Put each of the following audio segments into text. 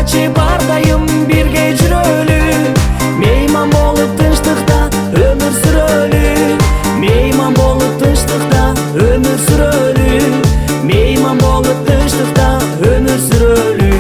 качы бардайым бирге жүрөлү, мейман болуп тынчтыкта өмүр сүрөлү, мейман болуп тынчтыкта өмүр сүрөлү, мейман болуп тынчтыкта өмүр сүрөлү.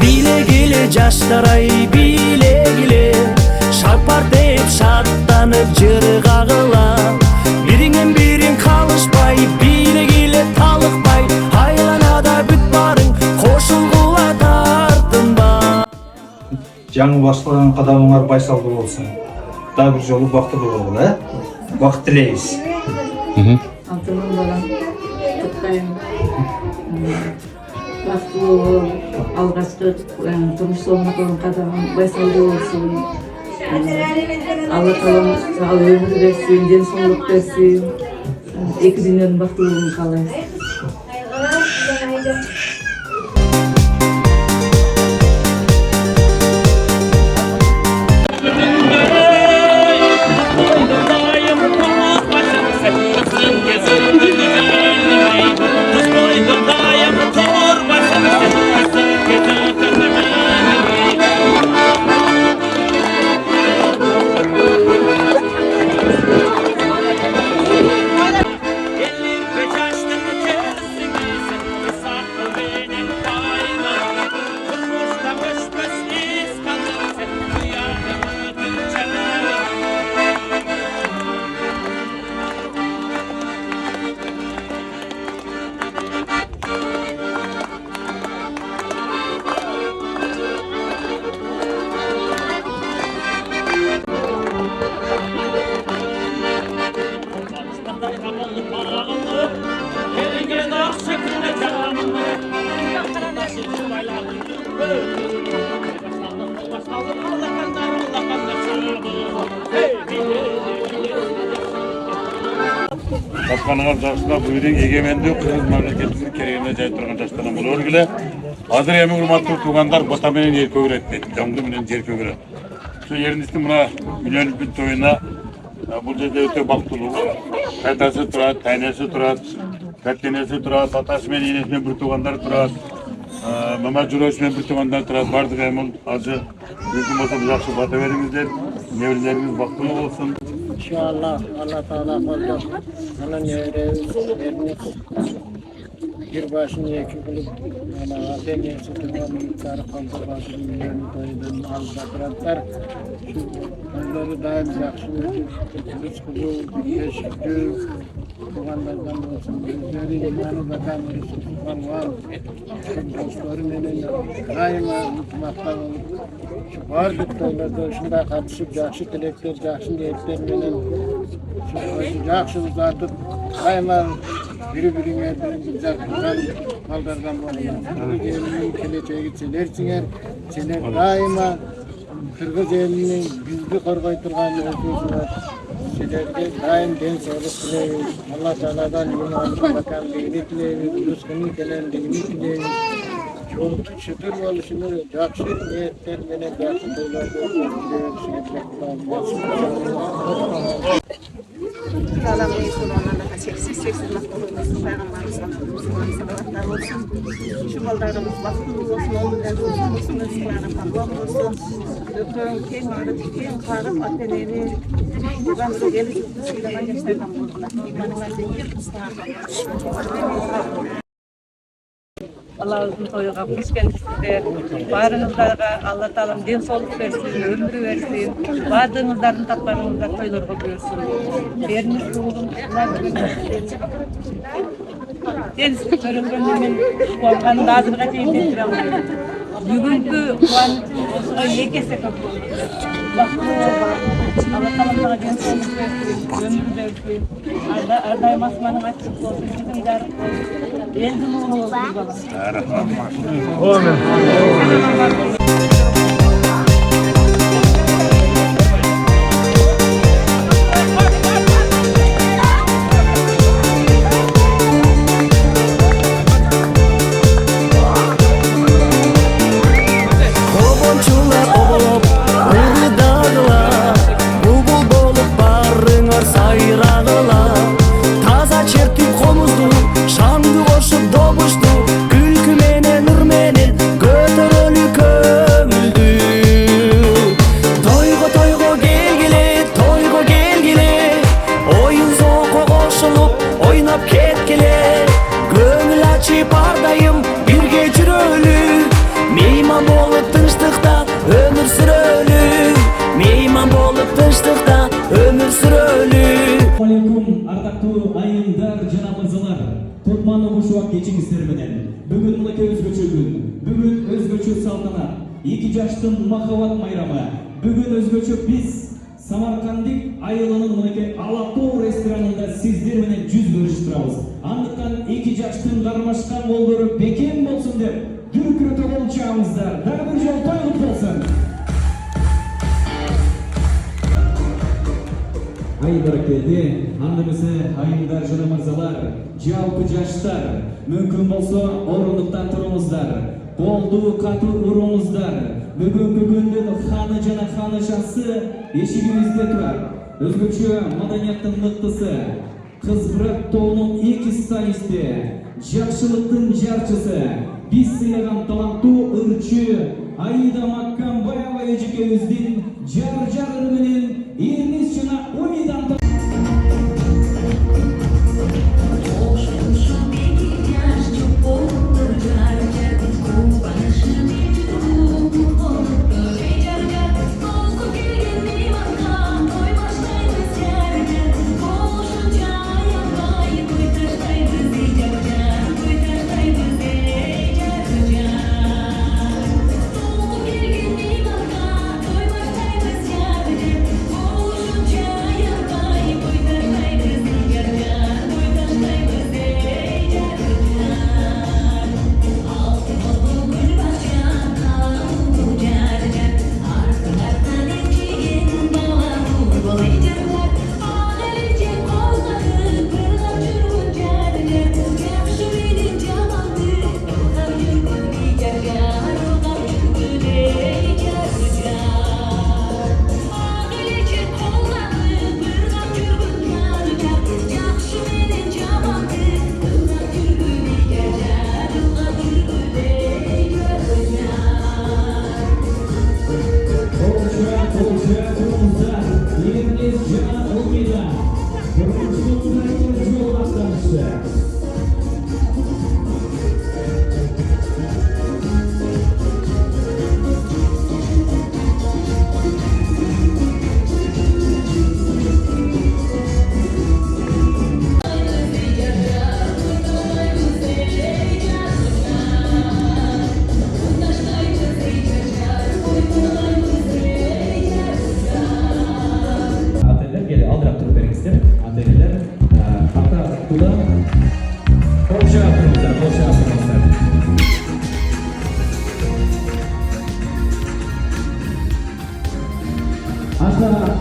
Bilegile жаштар-ай, bilegile, шапар деп шаттанып жыры кагыла, бириңен бириң калышпай, bilegile талыкпай, айланада бүт барың кошулгула тартынба. Жаңы башлаган кадамыңар байсалдуу болсун. Дагы бир жолу бактылуу болгула, бакыт тилейбиз. Алтыным балам, Кыткайым, бактылуу, алгачкы турмуш жолуна койгон кадамың байсалдуу болсун. Алла таалам сага өмүр берсин, ден соолук берсин. Эки дүйнөнүн бактылуулугун каалайбыз. Başkanlar жашына бүгүн эгемендүү кыргыз мамлекетинин керегине жай турган жаштардан боло бергиле. Азыр эми урматтуу туугандар бота менен жер көгөрөт, жоңду менен жер көгөрөт. Şu yerinizde buna milyon bir toyuna bu жерде өтө бактылуу. Кайтасы турат, тайнасы турат, каттенеси турат, атасы менен энеси менен бир туугандар турат. Мама жүрөсү менен бир туугандар турат. Бардыгы эми азыр мүмкүн болсо жакшы бата бериңиздер. Неберелериңиз бактылуу болсун. İnşallah Allah Teala kollar. Ana nevrelerimiz bir başını yeki bulup deneyesi tutan miktarı kaldırbası milyon koyduğun albatratlar şu onları daim yakşı rızkılı, teşekkür tuğanlardan olsun. Bizleri imanı vatan Resulullah var. Dostları menen daima mutmakta olup şu vardık toylarda şunda katışıp yakşı dilekler, yakşı niyetler menen yakşı uzatıp daima biri-birine güzel kaldardan boğular. Elinin keleceği çelersinger, çeler daima Kırgız elinin yüzlü korgoy turgan özümüz var. Çelerge daim den soğuk dileyimiz. Allah Teala'dan imanı bakanlığını dileyimiz, rızkını gelenliğini dileyimiz. Çok şükür oluşunu, yakşı niyetler menen yakşı toylarda dileyimiz. Salam olsun, onlarla çeksiz mahvolmasın, Peygamberimiz salavatlar olsun. Şu mallarımız bakımlı olsun, onlarla olsun, ısıklarına kalbam olsun. Öpüyorum, kim ağrı, kim karıp, atenevi. Ben de gelip, silahına gösterdim burada. İmanıma değil, Allah uzun toyuğa hoş geldinizler. Barınızlarga Allah Taalam den sooluk versin, ömür versin. Bardığınızların tatlarınızda toylarga buyursun. Beriniz ruhun deniz körüngönümün kuanganı azırga teyin getire almayın. Bugünkü kuanıcın osuğa yekese köp oldu. Allah Taalam sana den sooluk versin, ömür versin. Ardayım asmanın açık olsun, bizim yarık olsun. Eldim oğlu olsun baba. баштап кеткеле көңүл ачып ардайым бирге жүрөлү мейман болуп тынчтыкта өмүр сүрөлү мейман болуп тынчтыкта өмүр сүрөлү. Алейкум, ардактуу айымдар жана мырзалар. Кутманды ушуак кечиңиздер менен. Бүгүн мынакей өзгөчө күн. Бүгүн өзгөчө салтанат. 2 жаштын махаббат майрамы. Бүгүн өзгөчө биз Самаркандык айылынын мынакей Алатуу ресторанында сиздер менен жүз көрүшүп турабыз. Андыктан 2 жаштын кармашкан колдору бекем болсун деп дүркүрөтө болчуңуздар. Дагы бир жолу той болсун. Ай баракелди, андымысы айымдар жана мырзалар, жалпы жаштар, мүмкүн болсо орундуктан туруңуздар, колду катуу уруңуздар. Бүгүнкү күндүн ханы жана ханышасы эшигибизде турат. Өзгөчө маданияттын мыктысы, Кызбырак тоонун 2 солисти, жакшылыктын жарчысы, биз сыйлаган таланттуу ырчы Аида Маккамбаева эжекебиздин жар менен Ирнис жана Умидан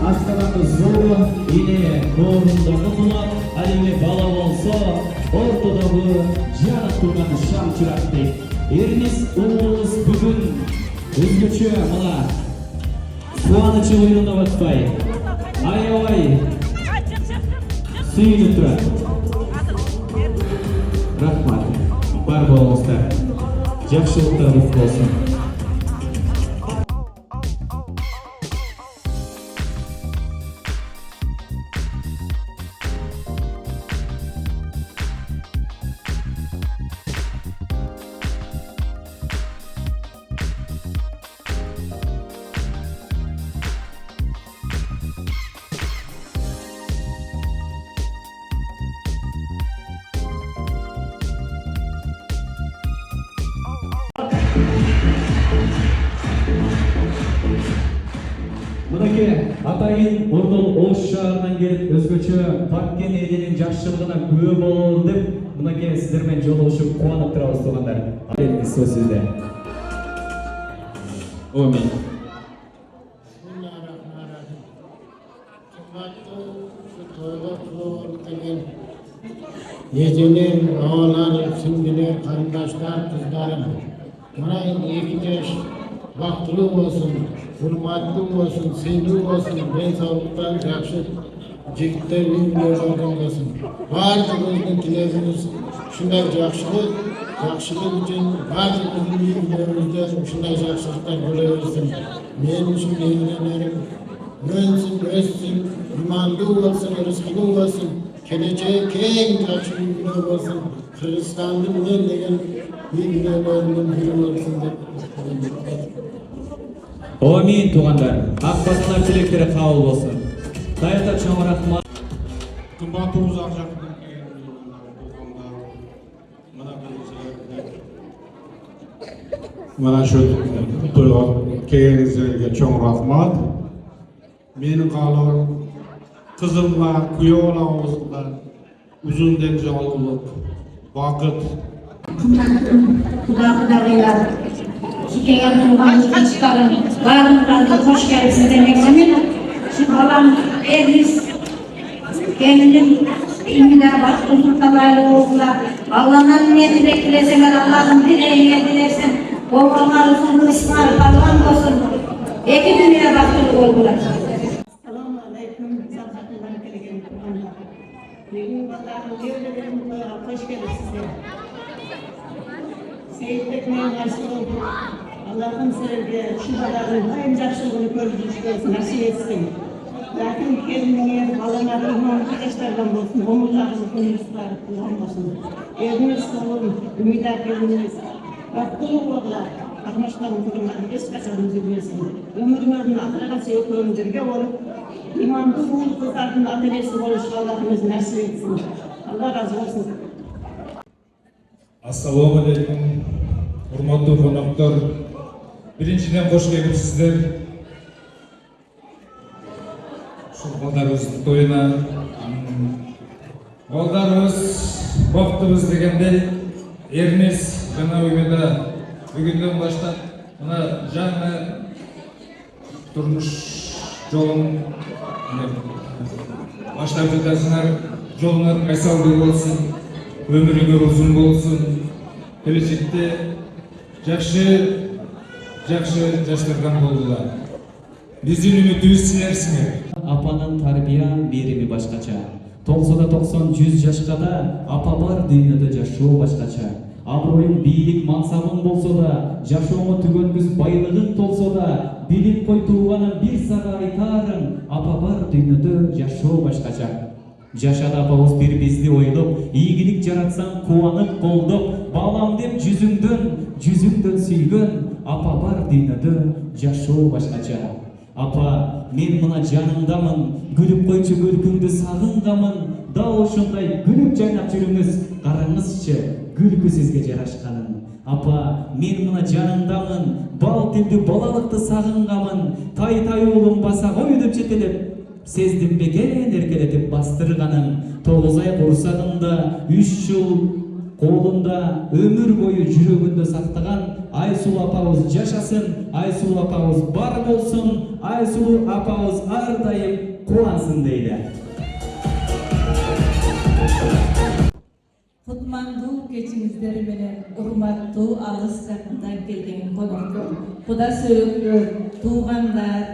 Астананы зору, или орунда мутулап, алиме бала болсо, ортодогу жанып турган шам чырактей. Эрнис уулубуз бүгүн өзгөчө мына кубанычы оюнунда батпай, аябай сүйүнүп турат. Рахмат, бар болуңуздар. Жакшылыктарыңыз болсун. Мынакей атайын Ордол Ош шаарынан келип өзгөчө Баккен элинин жакшылыгына күбө бололу деп мынакей сиздер менен жолугушуп кубанып турабыз туугандар. Элиңиз сөз сизде. Амин. Ежелер, ağalar, singdiler, karındaşlar, kızlarım. Bana 2 yaş baktırı olsun, hurmatlı olsun, sevgi olsun, ben sağlıktan yakşı jigitlerin görürden olsun. Barcamızın tilegimiz şunday yakşılık için barcamızın ülkemizde şunday yakşılıklar görüyorsun. Benim için evlenlerim, önsün, össün, imanlı olsun, rızkılı olsun. geleceği keng jacı ülke olsun. Kırgızstan'ın önleyen ülkelerinin biri olsun dep. Amin tuğanlar. Akbasalar tileklere kabul olsun. Dayata çoğun rahmat. Kımbatı uzak jakından kelgen tuğanlar, mana bilgilerine. Mana şu toyga kelgenizlerge çoğun rahmat. Menin kalor kızımla, kuyoğlamızla uzun denize olup vakit Kudagılar, şikayet olmanızı çıkarın. Varlıklarınızı hoş geldiniz demek istedim. Şimdi babam Erlis, kendim ilmine başvurmakta layık oldular. Allah'ın niyeti bekleseler, Allah'ın dileğine dilersen, babamlarımızın ısmarı Allah'ın olsun. İki dünya baktırık oldular. Assalamu alaikum. Sarhatından kelgen tuğanlar. Bugün vallahi devletlerin toyga hoş gelirsizler. Seyit Bekmen nasip oldu. Allah'ım sizlerge şu baların en жақсылығын көргізіп nasip etsin. Lakin kendine balanlar imam kardeşlerden olsun, omuzlarımız konuşları kullanmasın. Eviniz solun, ümit akılınız. Baktığım oğullar, arkadaşlarım kurumları es kaçarınızı bilsin. Ömürlerin akıllara sevköründürge olup, imamdı bu kızların amelesi oluşu Allah'ımız nasip etsin. Allah razı olsun. Assalamu alaikum, hurmatly konaklar. Birinciden hoş gelipsizler. Şu baldarыбыздын toyuna. Baldarыбыз baktыбыз degende Ernis jana Ümida bugünden başlap mına жаңы turmuş jolun başlap жатасыңар. Жолуңар кайсалдуу болсун, өмүрүңөр узун болсун. Келечекте жакшы жаштардан болдулар. Биздин үмүтүбүз силерсиңер. Апанын тарбия берими башкача. 90-100 жашка да апа бар дүйнөдө жашоо башкача. Аброюң бийлик мансабың болсо да, жашооңо түгөнгүз байлыгың толсо да, билип кой тууганым бир сага айтарым, апа бар дүйнөдө жашоо башкача. Жашада апабыз бири-бирибизди ойлоп, ийгилик жаратсаң кубанып колдоп, балам деп жүзүңдөн сүйгөн, апа бар дүйнөдө жашоо башкача. Апа, мен мына жаныңдамын, күлүп койчу күлкүңдү сагынгамын, дал ошондой күлүп жайнап жүрүңүз, караңызчы, күлкү сизге жарашканын. Апа, мен мына жаныңдамын, бал тилдүү балалыкты сагынгамын, тай уулум баса кой деп жетелеп, сездим бекен эркелетип бастырганын. 9 ай курсагында 3 жыл колунда өмүр бою жүрөгүндө сактаган Айсулу апабыз жашасын, Айсулу апабыз бар болсун, Айсулу апабыз ар дайым кубансын дейли. Kutmandуу keçиңиздер менен урматтуу алыс жакындан келген коноктор, куда сөөгүлөр, туугандар,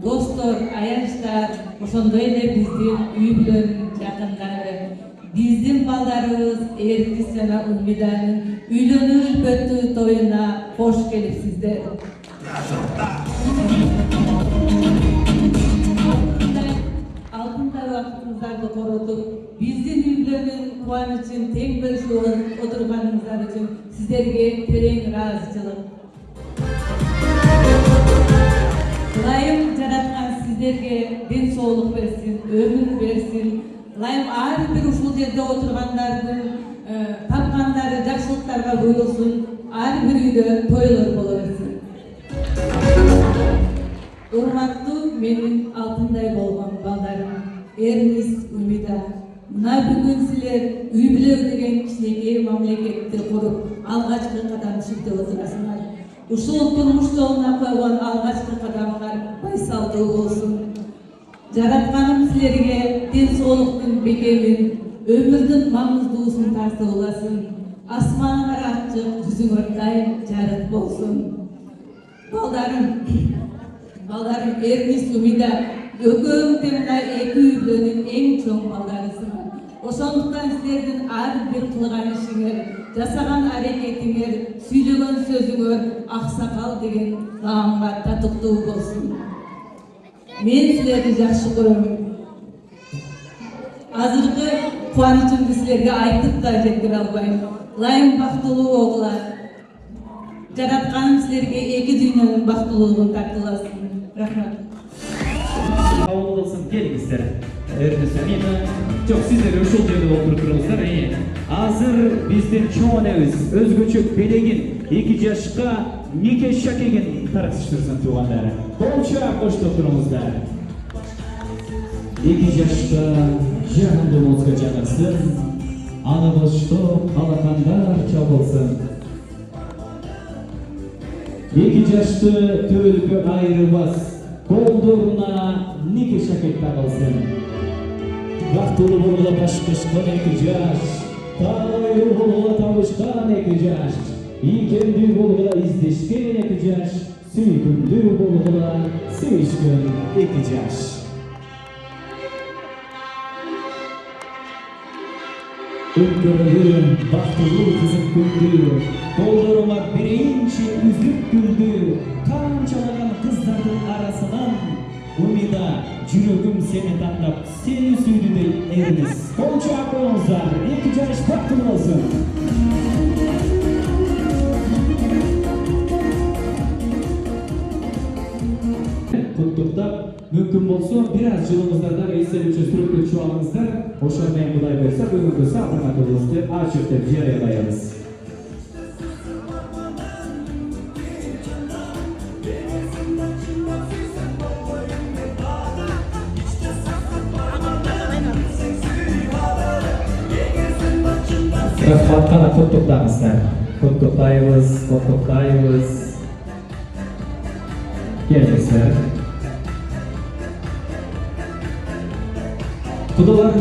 достор, аяштар, ошондой эле биздин үй бүлөнүн жакындары, биздин балдарыбыз Эркис жана Умиданын үйлөнүү үлпөттүү тоюна кош келипсиздер. Алтындай убактыңыздарды коротуп, биздин үй бүлөнүн кубанычын тең бөлүшүп отурганыңыздар үчүн сиздерге терең ыраазычылык. Ылайым жараткан сиздерге ден соолук берсин, өмүр берсин. Ылайым ар бир ушул жерде отургандардын тапкандары жакшылыктарга буйрулсун, ар бир үйдө тойлор боло берсин. Урматтуу менин алтындай болгон балдарым, Эрнис, Умида, мына бүгүн силер үй бүлө деген кичинекей мамлекетти куруп, алгачкы кадам чыктып отурасыңар. Ушул турмуш жолуна койгон алгачкы кадамыңар байсалдуу болсун. Жаратканым силерге ден соолуктун бекемин, өмүрдүн маңыздуусун тартып аласын. Асманыңар ачык, жүзүңөр дайым жарык болсун. Балдарым Эрнис, Умида, экөөң мына эки үй бүлөнүн эң чоң балдарысыңар. Ошондуктан силердин ар бир кылган ишиңер, жасаган аракетиңер, сүйлөгөн сөзүңөр аксакал деген ламга татыктуу болсун. Мен силерди жакшы көрөм. Azırkı kuanычымды силерге айтып да жеткире албайм. Ылайым бактылуу болгула. Жаратканым силерге эки дүйнөнүн бактылуулугун тартыласын. Рахмат. Кабыл болсын, келіңіздер. Эрнест Амина. Жоқ, сіздер ошол жерде отырып тұрыңыздар. Азыр биздин чоң энебиз өзгөчө белегин 2 жашка неке шакегин таркытыштырсын туугандары. Колчак коштоп туруңуздар. 2 жашка жанымды музыка жаңырсын. Аны коштоп калакандар чабылсын. 2 жашты төлгө айрыбас. Колдоруна неке шакек тагылсын. Бактылуу болгула башкышкан 2 жаш, таалайдуу болгула табышкан 2 жаш, ийкемдүү болгула издешкен 2 жаш, сүйкүмдүү болгула sevişken 2 жаш. Önkörülüm, baktılуу kızık güldü, kollarıma birinci üzüp güldü, kançalagan kızların arasından, Umida, жүрөгүм seni tandap, seni süydüdey Ernest. Kolçak olunuzlar, 2 жаш baktın olsun. Kutlukta mümkün bolsa biraz жылыңыздарда эстеликче сүрөткө түшүп алыңыздар. Ошондон кийин Кудай берсе бүгүнкү салтанатыбызды ачык деп жарыялайбыз. Рахматкана куттуктаңыздар. Куттуктайбыз. Келіңіздер. Кудалар.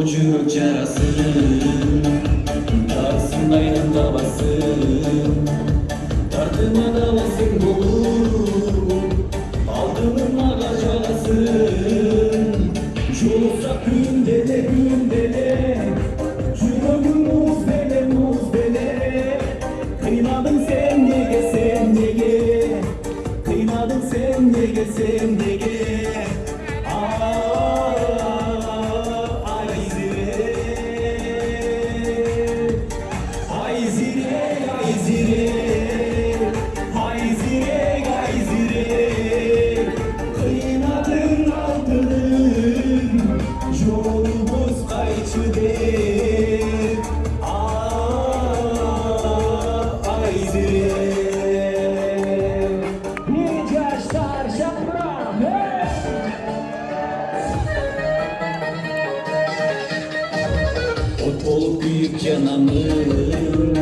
Çocuk carasın, tarsındayın babasın, tartıma davasın bulur, aldırma kaçalasın. Çolsa gündele, çürüğümüz bele, kıymadın sen nege, kıymadın sen nege. Ot olup büyük canamın,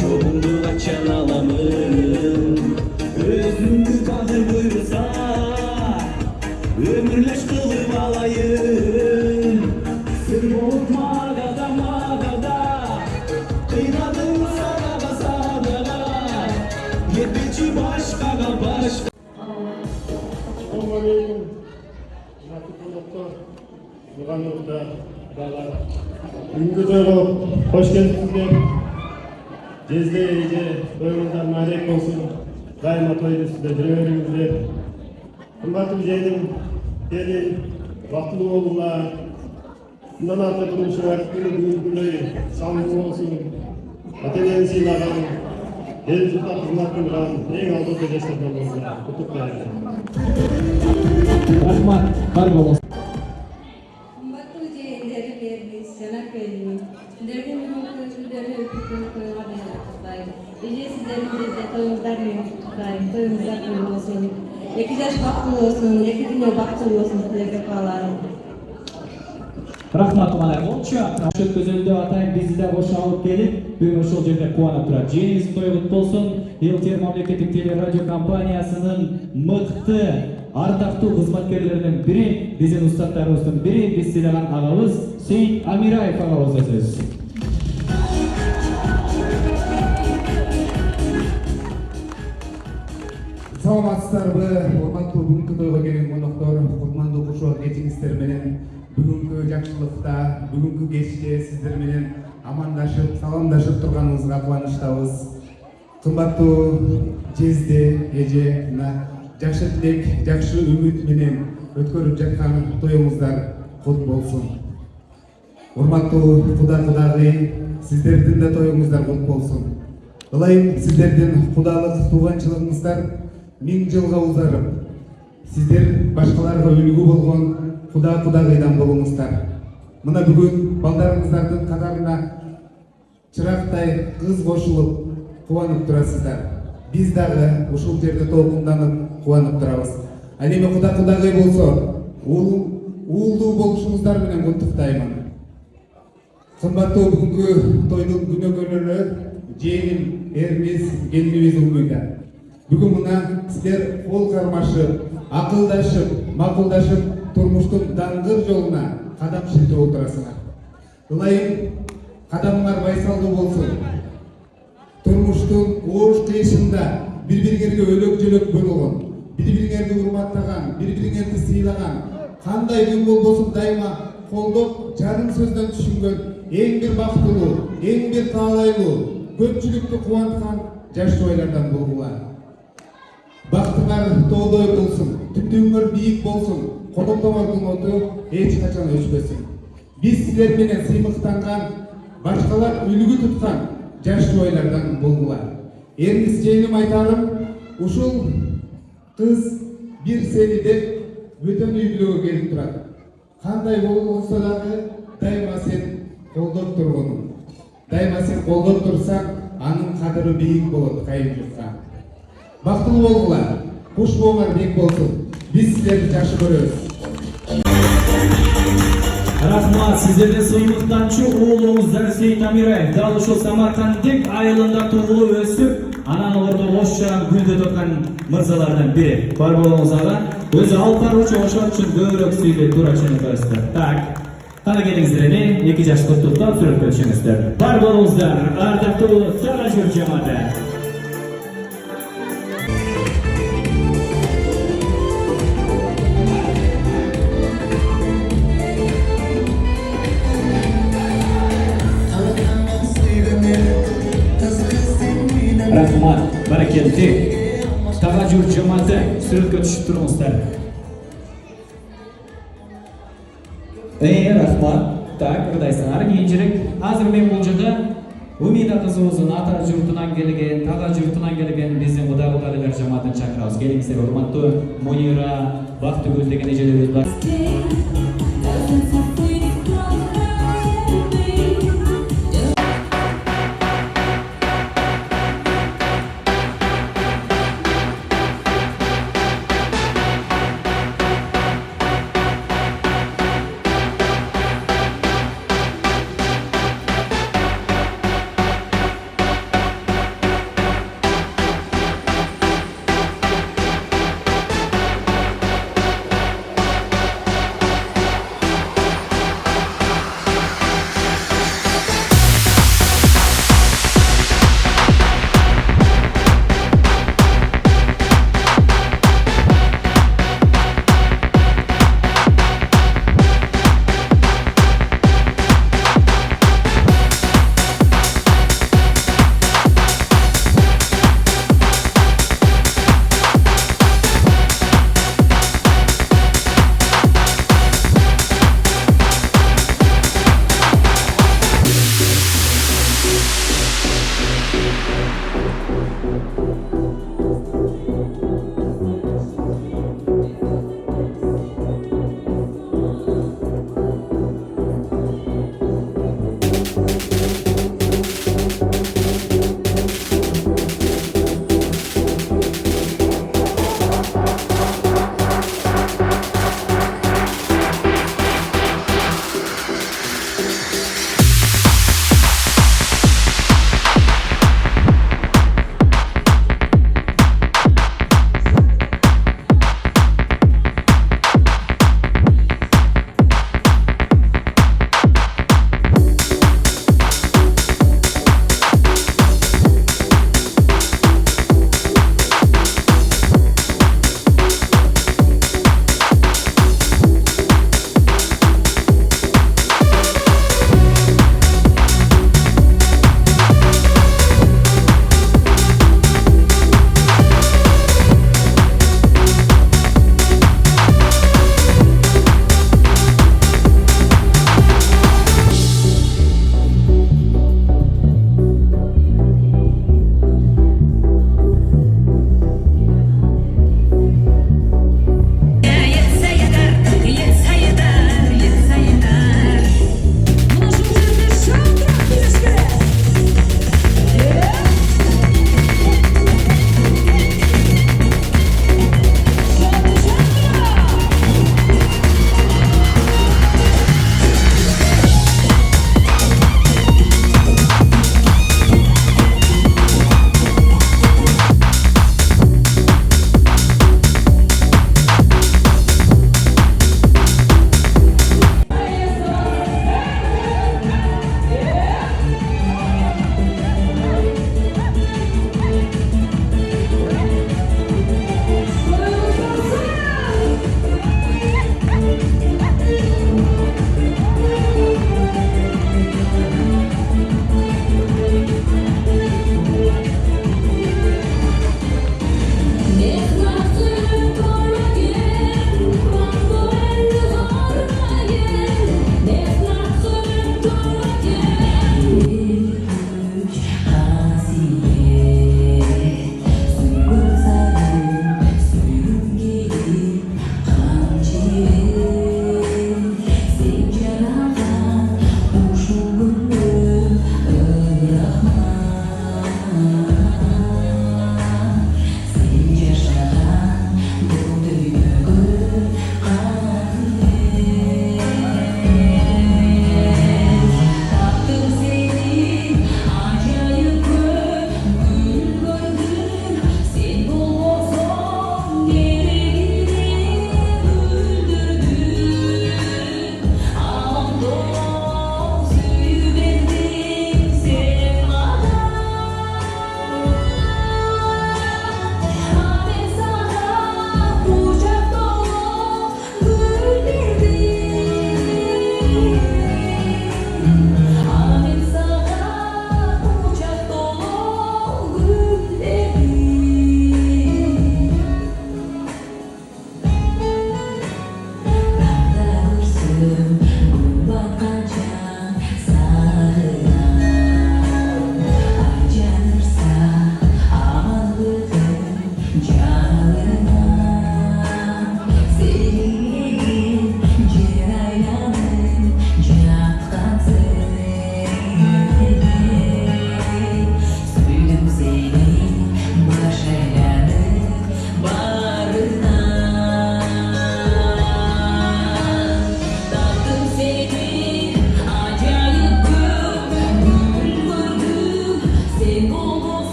yolunu açan alamın. Kurbanlıkta bağlar. Bugünkü toyga hoş geldinizler. Jezde iyice toyunuzlar mübarek olsun. Daima toyda sizde жүрөңүздөр. Kımbatlı jenim, gelin, vaktılı oğlumlar. Bundan arka duruşu var, günü sağlıklı olsun. Vatanını sıylagan, el tutak hizmet kılgan, en aldı bedesterden olsun. Kutup Rahmat, бар болыңыз. Кымбаттуу жээндерибиз жанакелим сиздердин бүгүнкү күндөрү күткөн тойго менен куттуктайм. Эже сиздердин да тоюңуздар менен куттуктайм. Тоюңуздар куту болсун. 2 жаш бактылуу болсун, 2 дүйнө бактылуу болсун силерге каалайм. Рахмат мана болчу. Өткөзүлдү атайын бизди да кош алып келип, бүгүн ошол жерде кубанып турат. Жеңиңиз той кут болсун. ЛТР мамлекеттик телерадио компаниясынын мыкты ардактуу кызматкерлеринин бири, биздин устаттарыбыздын бири, биз сыйлаган агабыз Сейит Амираев агабызга сөз. Саламатсыздарбы, урматтуу бүгүнкү тойго келген коноктор, кутмандуу кушуак кечиңиздер менен бүгүнкү жакшылыкта, бүгүнкү кечте сиздер менен амандашып, саламдашып турганыбызга кубанычтабыз. Кымбаттуу жезде, эже, мына жакшы тилек, жакшы үмүт менен өткөрүп жаткан тоюңуздар кут болсун. Урматтуу кудагый, сиздердин да тоюңуздар кут болсун. Ылайым сиздердин кудалык тууганчылыгыңыздар 1000 жылга узарып, сиздер башкаларга үлгү болгон кудагыйдан болуңуздар. Мына бүгүн балдарыңыздардын катарына чырактай кыз кошулуп кубанып турасыздар. Биз дагы ушул жерде толкунданып кубанып турабыз. Ал эми кудагый болсо, уулдуу болушуңуздар менен куттуктаймын. Кымбаттуу бүгүнкү тойдун күнөкөрлөрү, жээним, эрибиз, келинибиз Умида. Бүгүн мына сиздер кол кармашып, акылдашып, макулдашып, турмуштун даңгыр жолуна кадам шилтеп отурасыңар. Ылайым кадамыңар байсалдуу болсун. Турмуштун оош кыйышында бири-бириңерге өлөк-жөлөк болгон, бири-бириңерди урматтаган, бири-бириңерди сыйлаган, кандай күн болбосун дайыма колдоп, жарым сөздөн түшүнгөн, эң бир бактылуу, эң бир таалайлуу, көпчүлүктү кубанткан жаш тойлардан болгула. Бактыңар тоодой болсун, түптүңөр бийик болсун, колоңдоңордун оту эч качан өчпөсүн. Биз силер менен сыймыктанган, башкалар үлгү туткан жаш тойлардан болгула. Эрниз жейним айтарым, ушул кыз бир сени деп бөтөн үй бүлөгө келип турат. Кандай болсо дагы дайыма сен колдоп тургунуң. Дайыма сен колдоп турсаң, анын кадыры бийик болот кайын журтка. Бактылуу болгула, куш болуңар бек болсун. Биз силерди жакшы көрөбүз. Рахмат, сиздердин сыймыктанчу уулуңуздар Сейит Амираев дал ушул Самарканддык айылында туулуп өсүп, анан ордо ош жаран гүлдөп аткан мырзалардан бири. Бар болуңуз ага. Өзү алып баруучу ошон үчүн көбүрөөк сүйлөп турачын көрсөтөт. Так. Кана келиңиздер эми 2 жаш куттуктап сүрөткө түшүңүздөр. Бар болуңуздар, ардактуу Саражур жамааты. Рахмат, баракелди. Тагажур жамааты сүрөткө түшүп туруңуздар. Рахмат. Так, кырдайсыңар, кийинчерээк. Азыр мен бул жерде Умида кызыбыздын ата журтунан келген, тага журтунан келген биздин кудагайлар жамаатын чакырабыз. Келиңиздер, урматтуу Мунира, Бактыгүл деген эжелерибиз бар.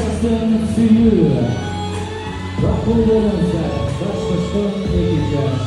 yaşasın süyü. Rahul bolunsa, başkasın iki yaş.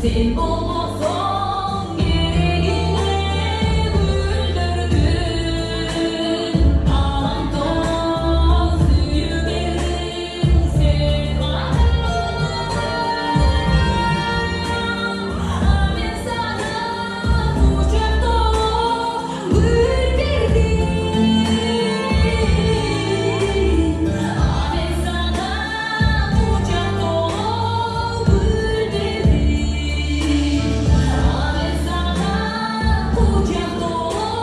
Sen olmasan gereğini güldürdün. Anamdan suyu verdin sen bana. Ben sana kucak dolu gül verdim. Ben sana kucak dolu gül verdim. Ben sana kucak dolu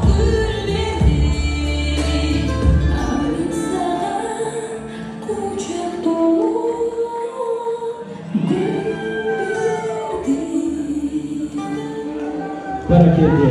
gül verdim. Ben sana kucak dolu gül verdim. Bereketli.